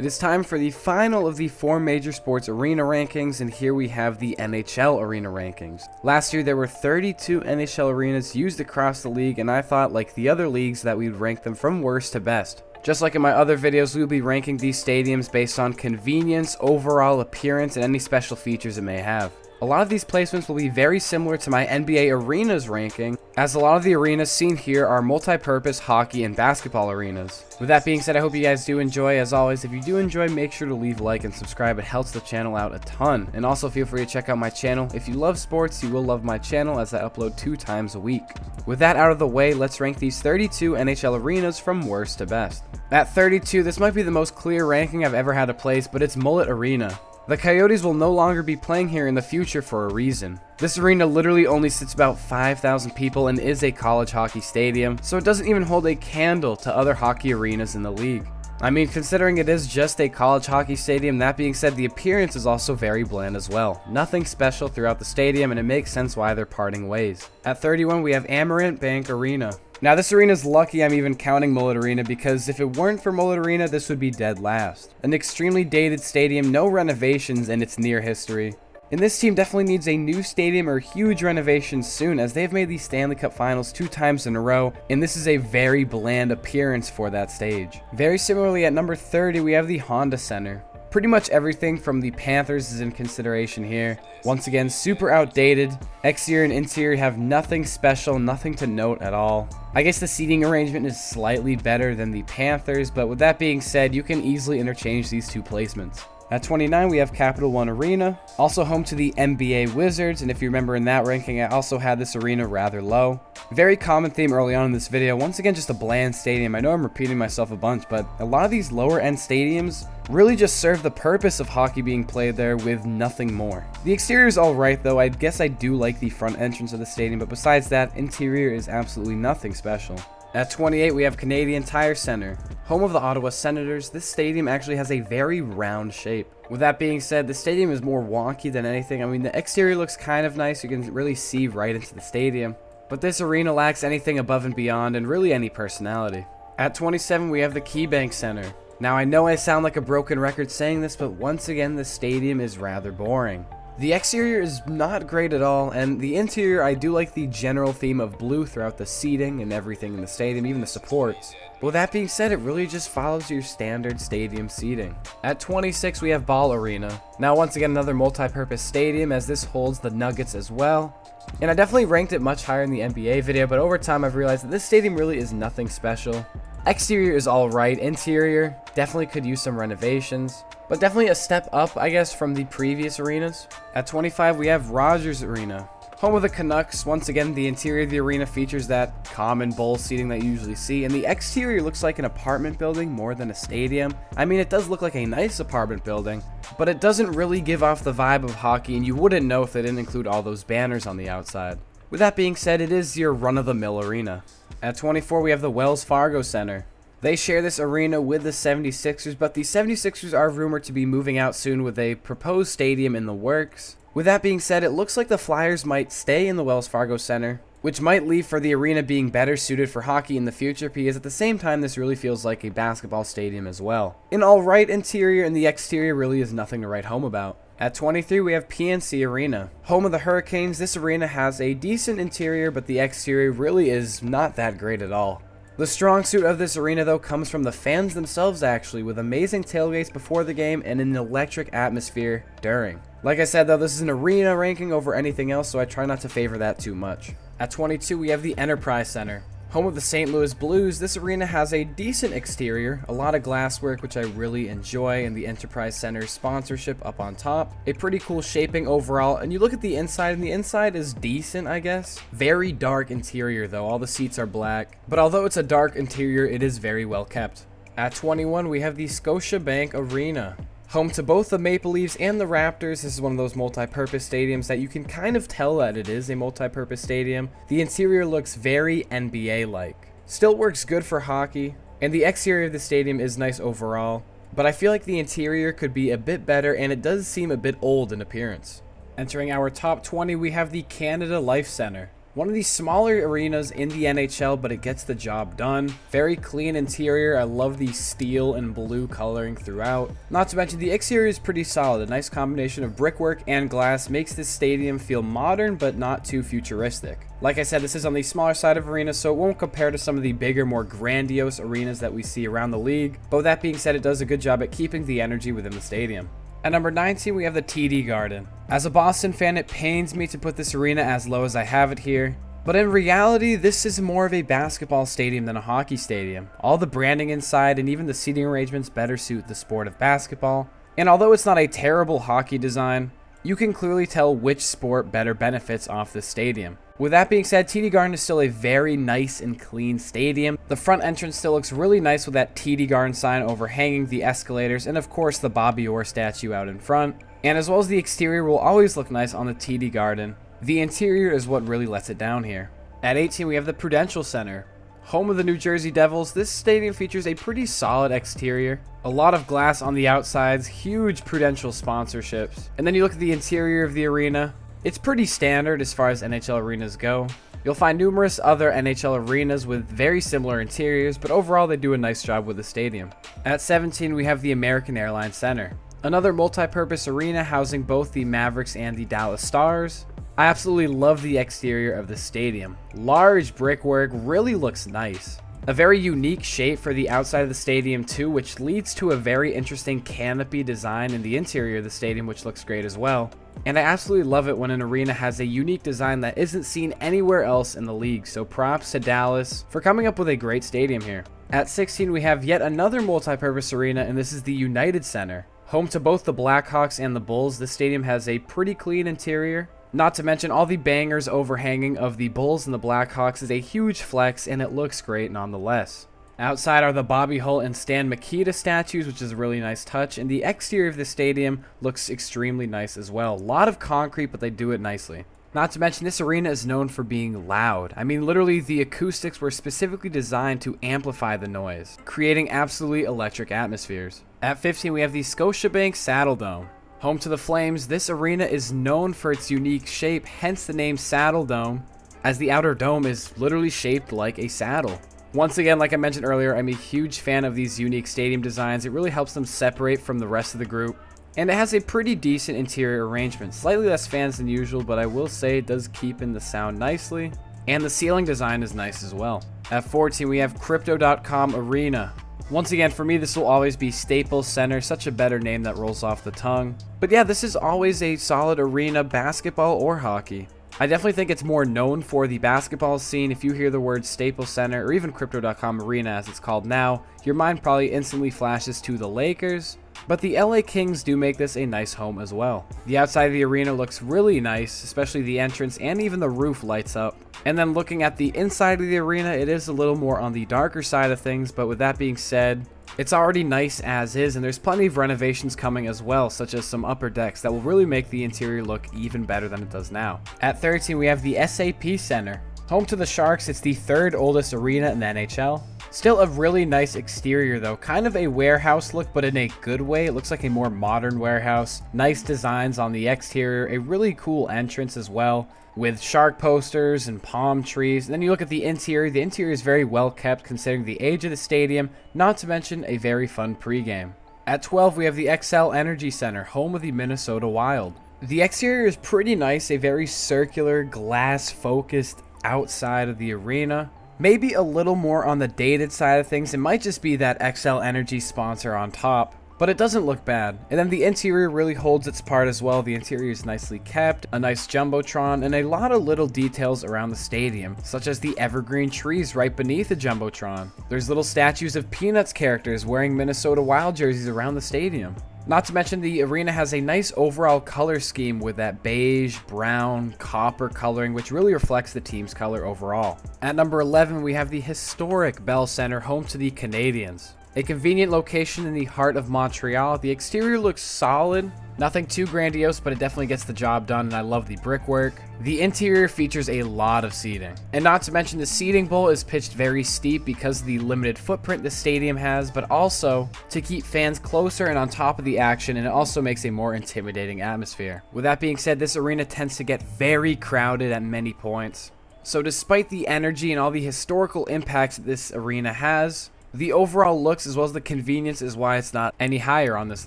It is time for the final of the 4 major sports arena rankings, and here we have the NHL arena rankings. Last year there were 32 NHL arenas used across the league, and I thought, like the other leagues, that we'd rank them from worst to best. Just like in my other videos, we will be ranking these stadiums based on convenience, overall appearance, and any special features it may have. A lot of these placements will be very similar to my NBA arenas ranking, as a lot of the arenas seen here are multi-purpose hockey and basketball arenas. With that being said, I hope you guys do enjoy. As always, if you do enjoy, make sure to leave a like and subscribe. It helps the channel out a ton. And also feel free to check out my channel. If you love sports, you will love my channel, as I upload 2 times a week. With that out of the way, let's rank these 32 NHL arenas from worst to best. At 32, this might be the most clear ranking I've ever had to place, but it's Mullet Arena. The Coyotes will no longer be playing here in the future for a reason. This arena literally only sits about 5,000 people and is a college hockey stadium, so it doesn't even hold a candle to other hockey arenas in the league. I mean, considering it is just a college hockey stadium, that being said, the appearance is also very bland as well. Nothing special throughout the stadium, and it makes sense why they're parting ways. At 31, we have Amarant Bank Arena. Now, this arena is lucky I'm even counting Mullet Arena, because if it weren't for Mullet Arena, this would be dead last. An extremely dated stadium, no renovations, and its near history. And this team definitely needs a new stadium or huge renovations soon, as they've made the Stanley Cup finals 2 times in a row, and this is a very bland appearance for that stage. Very similarly, at number 30, we have the Honda Center. Pretty much everything from the Panthers is in consideration here. Once again, super outdated. Exterior and interior have nothing special, nothing to note at all. I guess the seating arrangement is slightly better than the Panthers, but with that being said, you can easily interchange these 2 placements. At 29, we have Capital One Arena, also home to the NBA Wizards, and if you remember in that ranking, I also had this arena rather low. Very common theme early on in this video, once again just a bland stadium. I know I'm repeating myself a bunch, but a lot of these lower end stadiums really just serve the purpose of hockey being played there with nothing more. The exterior is alright though. I guess I do like the front entrance of the stadium, but besides that, interior is absolutely nothing special. At 28, we have Canadian Tire Center. Home of the Ottawa Senators, this stadium actually has a very round shape. With that being said, the stadium is more wonky than anything. I mean, the exterior looks kind of nice. You can really see right into the stadium. But this arena lacks anything above and beyond, and really any personality. At 27, we have the KeyBank Center. Now, I know I sound like a broken record saying this, but once again, the stadium is rather boring. The exterior is not great at all, and the interior, I do like the general theme of blue throughout the seating and everything in the stadium, even the supports. But with that being said, it really just follows your standard stadium seating. At 26, we have Ball Arena. Now, once again, another multi-purpose stadium, as this holds the Nuggets as well. And I definitely ranked it much higher in the NBA video, but over time I've realized that this stadium really is nothing special. Exterior is alright, interior definitely could use some renovations, but definitely a step up, I guess, from the previous arenas. At 25, we have Rogers Arena. Home of the Canucks. Once again, the interior of the arena features that common bowl seating that you usually see, and the exterior looks like an apartment building more than a stadium. I mean, it does look like a nice apartment building, but it doesn't really give off the vibe of hockey, and you wouldn't know if they didn't include all those banners on the outside. With that being said, it is your run-of-the-mill arena. At 24, we have the Wells Fargo Center. They share this arena with the 76ers, but the 76ers are rumored to be moving out soon with a proposed stadium in the works. With that being said, it looks like the Flyers might stay in the Wells Fargo Center, which might leave for the arena being better suited for hockey in the future, because at the same time, this really feels like a basketball stadium as well. An alright interior, and the exterior really is nothing to write home about. At 23, we have PNC Arena. Home of the Hurricanes, this arena has a decent interior, but the exterior really is not that great at all. The strong suit of this arena, though, comes from the fans themselves, actually, with amazing tailgates before the game and an electric atmosphere during. Like I said, though, this is an arena ranking over anything else, so I try not to favor that too much. At 22, we have the Enterprise Center. Home of the St. Louis Blues, this arena has a decent exterior, a lot of glasswork, which I really enjoy, and the Enterprise Center sponsorship up on top. A pretty cool shaping overall, and you look at the inside, and the inside is decent, I guess. Very dark interior, though. All the seats are black. But although it's a dark interior, it is very well kept. At 21, we have the Scotiabank Arena. Home to both the Maple Leafs and the Raptors, this is one of those multi-purpose stadiums that you can kind of tell that it is a multi-purpose stadium. The interior looks very NBA-like. Still works good for hockey, and the exterior of the stadium is nice overall, but I feel like the interior could be a bit better, and it does seem a bit old in appearance. Entering our top 20, we have the Canada Life Center. One of the smaller arenas in the NHL, but it gets the job done. Very clean interior. I love the steel and blue coloring throughout. Not to mention the exterior is pretty solid. A nice combination of brickwork and glass makes this stadium feel modern, but not too futuristic. Like I said, this is on the smaller side of arenas, so it won't compare to some of the bigger, more grandiose arenas that we see around the league. But with that being said, it does a good job at keeping the energy within the stadium. At number 19, we have the TD Garden. As a Boston fan, it pains me to put this arena as low as I have it here. But in reality, this is more of a basketball stadium than a hockey stadium. All the branding inside and even the seating arrangements better suit the sport of basketball. And although it's not a terrible hockey design, you can clearly tell which sport better benefits off this stadium. With that being said, TD Garden is still a very nice and clean stadium. The front entrance still looks really nice with that TD Garden sign overhanging the escalators, and of course the Bobby Orr statue out in front. And as well as the exterior will always look nice on the TD Garden, the interior is what really lets it down here. At 18, we have the Prudential Center. Home of the New Jersey Devils, this stadium features a pretty solid exterior. A lot of glass on the outsides, huge Prudential sponsorships. And then you look at the interior of the arena. It's pretty standard as far as NHL arenas go. You'll find numerous other NHL arenas with very similar interiors, but overall they do a nice job with the stadium. At 17, we have the American Airlines Center. Another multi-purpose arena housing both the Mavericks and the Dallas Stars. I absolutely love the exterior of the stadium. Large brickwork, really looks nice. A very unique shape for the outside of the stadium too, which leads to a very interesting canopy design in the interior of the stadium, which looks great as well. And I absolutely love it when an arena has a unique design that isn't seen anywhere else in the league, so props to Dallas for coming up with a great stadium here. At 16, we have yet another multi-purpose arena, and this is the United Center. Home to both the Blackhawks and the Bulls, this stadium has a pretty clean interior. Not to mention all the bangers overhanging of the Bulls and the Blackhawks is a huge flex, and it looks great nonetheless. Outside are the Bobby Hull and Stan Mikita statues, which is a really nice touch, and the exterior of the stadium looks extremely nice as well. A lot of concrete, but they do it nicely. Not to mention, this arena is known for being loud. I mean, literally, the acoustics were specifically designed to amplify the noise, creating absolutely electric atmospheres. At 15, we have the Scotiabank Saddledome. Home to the Flames, this arena is known for its unique shape, hence the name Saddledome, as the outer dome is literally shaped like a saddle. Once again, like I mentioned earlier, I'm a huge fan of these unique stadium designs. It really helps them separate from the rest of the group. And it has a pretty decent interior arrangement. Slightly less fans than usual, but I will say it does keep in the sound nicely. And the ceiling design is nice as well. At 14, we have Crypto.com Arena. Once again, for me, this will always be Staples Center, such a better name that rolls off the tongue. But yeah, this is always a solid arena, basketball or hockey. I definitely think it's more known for the basketball scene. If you hear the word Staples Center or even Crypto.com Arena as it's called now, your mind probably instantly flashes to the Lakers. But the LA Kings do make this a nice home as well. The outside of the arena looks really nice, especially the entrance, and even the roof lights up. And then looking at the inside of the arena, it is a little more on the darker side of things, but with that being said, it's already nice as is, and there's plenty of renovations coming as well, such as some upper decks that will really make the interior look even better than it does now. At 13, we have the SAP Center. Home to the Sharks, it's the third oldest arena in the NHL. Still a really nice exterior though, kind of a warehouse look, but in a good way. It looks like a more modern warehouse. Nice designs on the exterior, a really cool entrance as well, with shark posters and palm trees. And then you look at the interior is very well kept considering the age of the stadium, not to mention a very fun pregame. At 12, we have the XL Energy Center, home of the Minnesota Wild. The exterior is pretty nice, a very circular, glass-focused outside of the arena. Maybe a little more on the dated side of things. It might just be that XL Energy sponsor on top, but it doesn't look bad. And then the interior really holds its part as well. The interior is nicely kept, a nice jumbotron, and a lot of little details around the stadium, such as the evergreen trees right beneath the jumbotron. There's little statues of Peanuts characters wearing Minnesota Wild jerseys around the stadium. Not to mention the arena has a nice overall color scheme with that beige, brown, copper coloring, which really reflects the team's color overall. At number 11, we have the historic Bell Center, home to the Canadiens. A convenient location in the heart of Montreal. The exterior looks solid. Nothing too grandiose, but it definitely gets the job done, and I love the brickwork. The interior features a lot of seating. And not to mention the seating bowl is pitched very steep because of the limited footprint the stadium has, but also to keep fans closer and on top of the action, and it also makes a more intimidating atmosphere. With that being said, this arena tends to get very crowded at many points. So despite the energy and all the historical impacts that this arena has, the overall looks as well as the convenience is why it's not any higher on this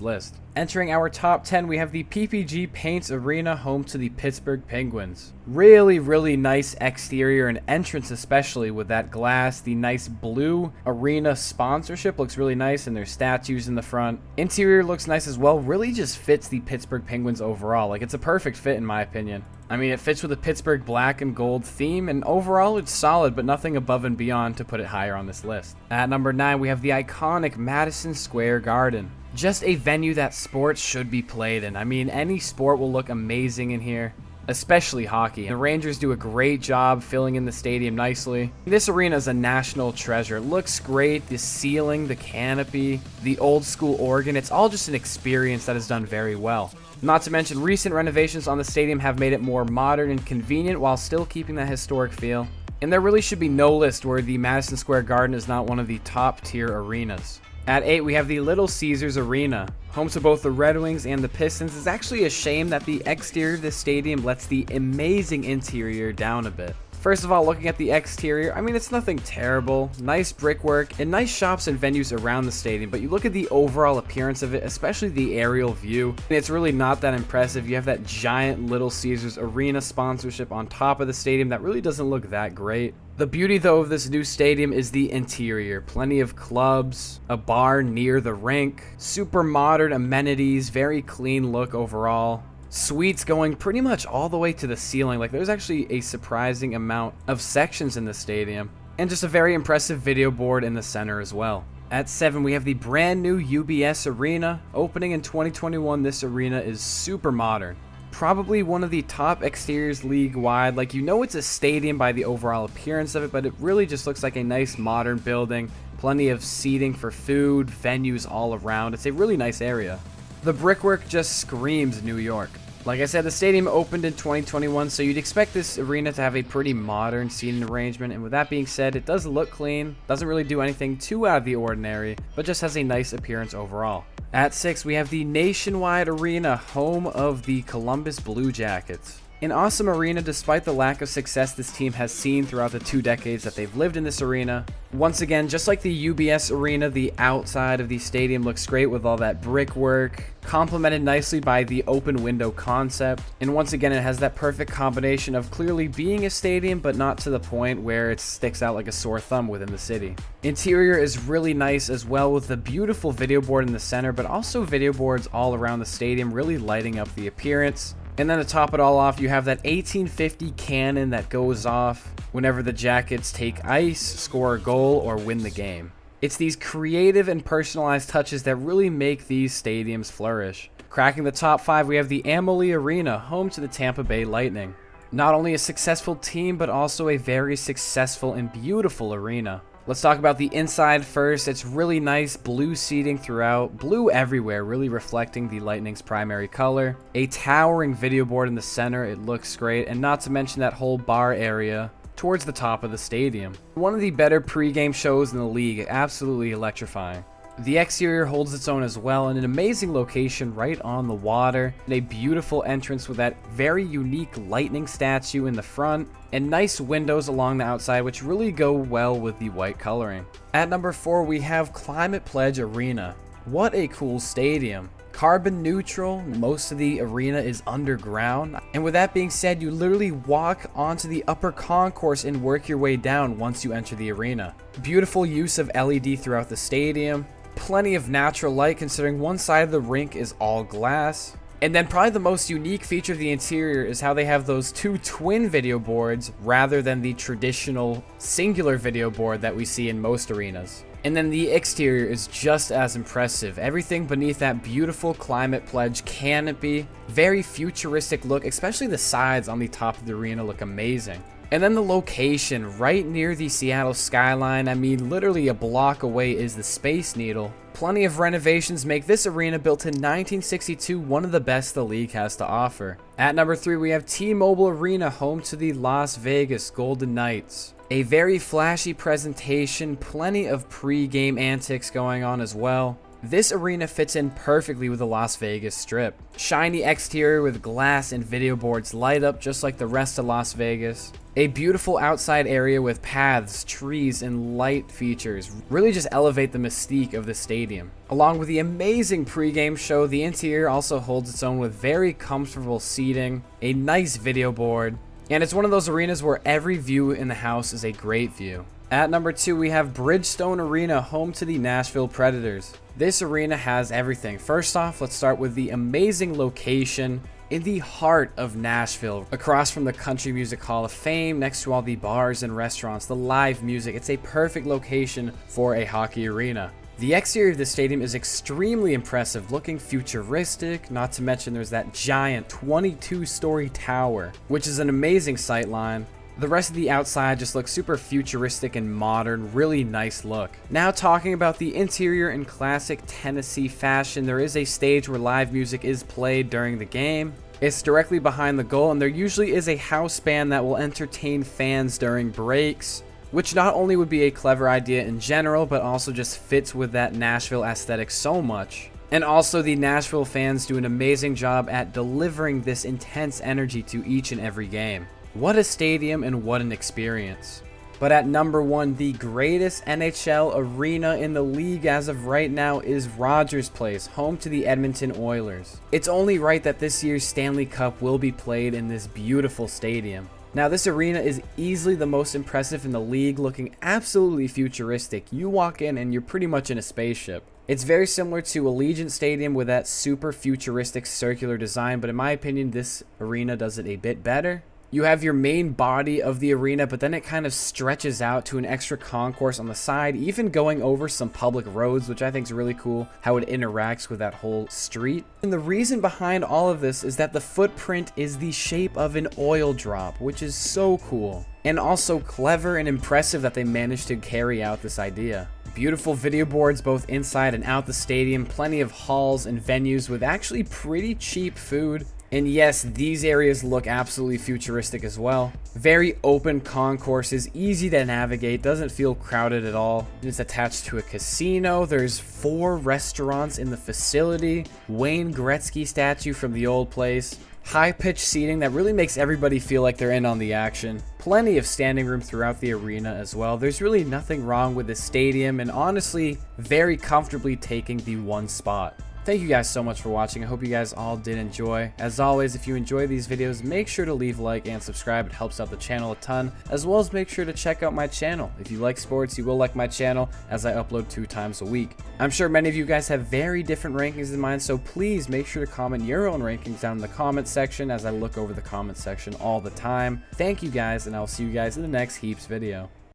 list. Entering our top 10, we have the PPG Paints Arena, home to the Pittsburgh Penguins. Really nice exterior and entrance, especially with that glass. The nice blue arena sponsorship looks really nice, and there's statues in the front. Interior looks nice as well. Really just fits the Pittsburgh Penguins overall. Like, it's a perfect fit in my opinion. I mean, it fits with the Pittsburgh black and gold theme, and overall it's solid, but nothing above and beyond to put it higher on this list. At number 9, we have the iconic Madison Square Garden. Just a venue that sports should be played in. I mean, any sport will look amazing in here, especially hockey. The Rangers do a great job filling in the stadium nicely. This arena is a national treasure. It looks great. The ceiling, the canopy, the old school organ. It's all just an experience that is done very well. Not to mention, recent renovations on the stadium have made it more modern and convenient while still keeping that historic feel. And there really should be no list where the Madison Square Garden is not one of the top tier arenas. At 8, we have the Little Caesars Arena, home to both the Red Wings and the Pistons. It's actually a shame that the exterior of this stadium lets the amazing interior down a bit. First of all, looking at the exterior, I mean, it's nothing terrible. Nice brickwork and nice shops and venues around the stadium, but you look at the overall appearance of it, especially the aerial view, and it's really not that impressive. You have that giant Little Caesars Arena sponsorship on top of the stadium that really doesn't look that great. The beauty, though, of this new stadium is the interior. Plenty of clubs, a bar near the rink, super modern amenities, very clean look overall. Suites going pretty much all the way to the ceiling. Like, there's actually a surprising amount of sections in the stadium. And just a very impressive video board in the center as well. At 7, we have the brand new UBS Arena. Opening in 2021, this arena is super modern. Probably one of the top exteriors league-wide. Like, you know it's a stadium by the overall appearance of it, but it really just looks like a nice modern building. Plenty of seating for food, venues all around. It's a really nice area. The brickwork just screams New York. Like I said, the stadium opened in 2021, so you'd expect this arena to have a pretty modern seating arrangement, and with that being said, it does look clean, doesn't really do anything too out of the ordinary, but just has a nice appearance overall. At 6, we have the Nationwide Arena, home of the Columbus Blue Jackets. An awesome arena despite the lack of success this team has seen throughout the 2 decades that they've lived in this arena. Once again, just like the UBS Arena, the outside of the stadium looks great with all that brickwork, complemented nicely by the open window concept. And once again, it has that perfect combination of clearly being a stadium, but not to the point where it sticks out like a sore thumb within the city. Interior is really nice as well, with the beautiful video board in the center, but also video boards all around the stadium, really lighting up the appearance. And then to top it all off, you have that 1850 cannon that goes off whenever the Jackets take ice, score a goal, or win the game. It's these creative and personalized touches that really make these stadiums flourish. Cracking the top 5, we have the Amalie Arena, home to the Tampa Bay Lightning. Not only a successful team, but also a very successful and beautiful arena. Let's talk about the inside first. It's really nice, blue seating throughout, blue everywhere, really reflecting the Lightning's primary color. A towering video board in the center, it looks great, and not to mention that whole bar area towards the top of the stadium. One of the better pregame shows in the league, absolutely electrifying. The exterior holds its own as well, in an amazing location right on the water, and a beautiful entrance with that very unique lightning statue in the front, and nice windows along the outside which really go well with the white coloring. At number 4, we have Climate Pledge Arena. What a cool stadium. Carbon neutral, most of the arena is underground, and with that being said, you literally walk onto the upper concourse and work your way down once you enter the arena. Beautiful use of LED throughout the stadium. Plenty of natural light considering one side of the rink is all glass. And then probably the most unique feature of the interior is how they have those 2 twin video boards rather than the traditional singular video board that we see in most arenas. And then the exterior is just as impressive. Everything beneath that beautiful Climate Pledge canopy. Very futuristic look, especially the sides on the top of the arena look amazing. And then the location, right near the Seattle skyline. I mean, literally a block away is the Space Needle. Plenty of renovations make this arena, built in 1962, one of the best the league has to offer. At number 3, we have T-Mobile Arena, home to the Las Vegas Golden Knights. A very flashy presentation, plenty of pre-game antics going on as well. This arena fits in perfectly with the Las Vegas Strip. Shiny exterior with glass and video boards light up just like the rest of Las Vegas. A beautiful outside area with paths, trees, and light features really just elevate the mystique of the stadium. Along with the amazing pregame show, the interior also holds its own with very comfortable seating, a nice video board, and it's one of those arenas where every view in the house is a great view. At number 2, we have Bridgestone Arena, home to the Nashville Predators. This arena has everything. First off, let's start with the amazing location in the heart of Nashville, across from the Country Music Hall of Fame, next to all the bars and restaurants, the live music. It's a perfect location for a hockey arena. The exterior of the stadium is extremely impressive, looking futuristic, not to mention there's that giant 22-story tower, which is an amazing sightline. The rest of the outside just looks super futuristic and modern, really nice look. Now talking about the interior in classic Tennessee fashion, there is a stage where live music is played during the game. It's directly behind the goal, and there usually is a house band that will entertain fans during breaks, which not only would be a clever idea in general, but also just fits with that Nashville aesthetic so much. And also the Nashville fans do an amazing job at delivering this intense energy to each and every game. What a stadium and what an experience. But at number 1, the greatest NHL arena in the league as of right now is Rogers Place, home to the Edmonton Oilers. It's only right that this year's Stanley Cup will be played in this beautiful stadium. Now, this arena is easily the most impressive in the league, looking absolutely futuristic. You walk in and you're pretty much in a spaceship. It's very similar to Allegiant Stadium with that super futuristic circular design, but in my opinion, this arena does it a bit better. You have your main body of the arena, but then it kind of stretches out to an extra concourse on the side, even going over some public roads, which I think is really cool, how it interacts with that whole street. And the reason behind all of this is that the footprint is the shape of an oil drop, which is so cool. And also clever and impressive that they managed to carry out this idea. Beautiful video boards both inside and out the stadium, plenty of halls and venues with actually pretty cheap food. And yes, these areas look absolutely futuristic as well. Very open concourses, easy to navigate, doesn't feel crowded at all. It's attached to a casino. There's 4 restaurants in the facility. Wayne Gretzky statue from the old place. High-pitched seating that really makes everybody feel like they're in on the action. Plenty of standing room throughout the arena as well. There's really nothing wrong with the stadium, and honestly, very comfortably taking the 1 spot. Thank you guys so much for watching. I hope you guys all did enjoy. As always, if you enjoy these videos, make sure to leave a like and subscribe. It helps out the channel a ton, as well as make sure to check out my channel. If you like sports, you will like my channel, as I upload 2 times a week. I'm sure many of you guys have very different rankings than mine, so please make sure to comment your own rankings down in the comment section, as I look over the comment section all the time. Thank you guys, and I'll see you guys in the next Heaps video.